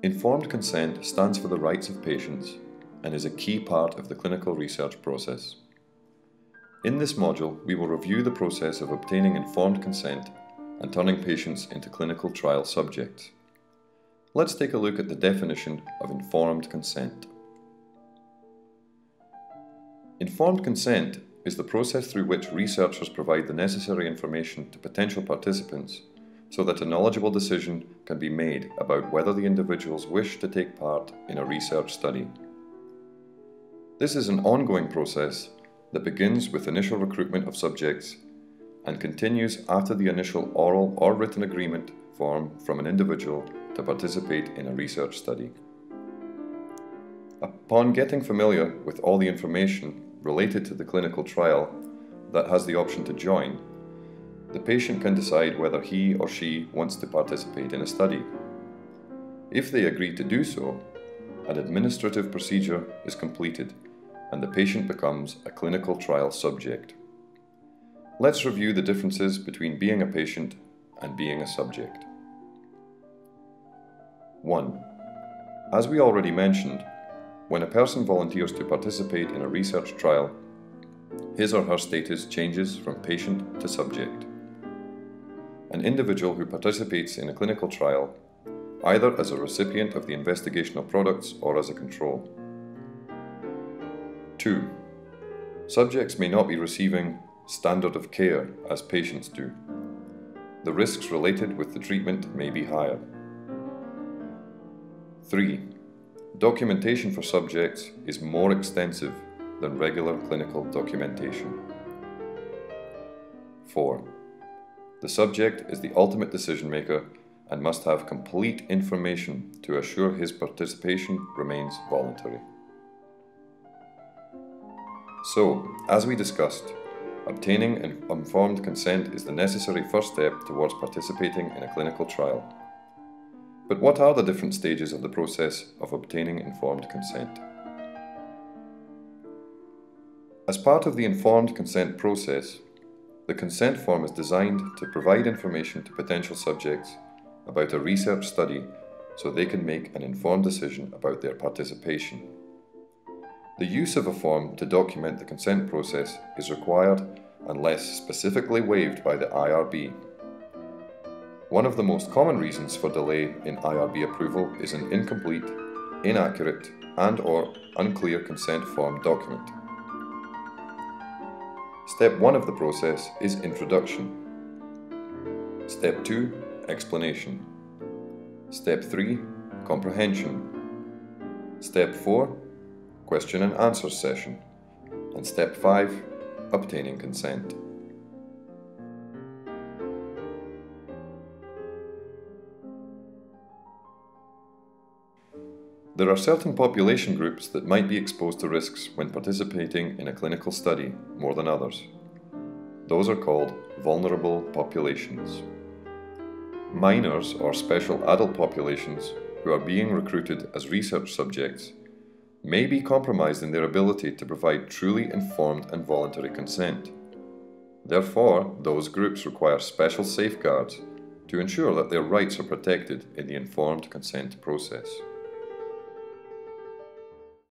Informed consent stands for the rights of patients and is a key part of the clinical research process. In this module, we will review the process of obtaining informed consent and turning patients into clinical trial subjects. Let's take a look at the definition of informed consent. Informed consent is the process through which researchers provide the necessary information to potential participants so that a knowledgeable decision can be made about whether the individuals wish to take part in a research study. This is an ongoing process that begins with initial recruitment of subjects and continues after the initial oral or written agreement form from an individual to participate in a research study. Upon getting familiar with all the information related to the clinical trial that has the option to join, the patient can decide whether he or she wants to participate in a study. If they agree to do so, an administrative procedure is completed and the patient becomes a clinical trial subject. Let's review the differences between being a patient and being a subject. 1. As we already mentioned, when a person volunteers to participate in a research trial, his or her status changes from patient to subject. An individual who participates in a clinical trial, either as a recipient of the investigational products or as a control. 2. Subjects may not be receiving standard of care as patients do. The risks related with the treatment may be higher. 3. Documentation for subjects is more extensive than regular clinical documentation. 4. The subject is the ultimate decision maker and must have complete information to assure his participation remains voluntary. So, as we discussed, obtaining informed consent is the necessary first step towards participating in a clinical trial. But what are the different stages of the process of obtaining informed consent? As part of the informed consent process, the consent form is designed to provide information to potential subjects about a research study so they can make an informed decision about their participation. The use of a form to document the consent process is required unless specifically waived by the IRB. One of the most common reasons for delay in IRB approval is an incomplete, inaccurate, and/or unclear consent form document. Step 1 of the process is introduction. Step 2, explanation. Step 3, comprehension. Step 4, question and answer session. And step 5, obtaining consent. There are certain population groups that might be exposed to risks when participating in a clinical study more than others. Those are called vulnerable populations. Minors or special adult populations who are being recruited as research subjects may be compromised in their ability to provide truly informed and voluntary consent. Therefore, those groups require special safeguards to ensure that their rights are protected in the informed consent process.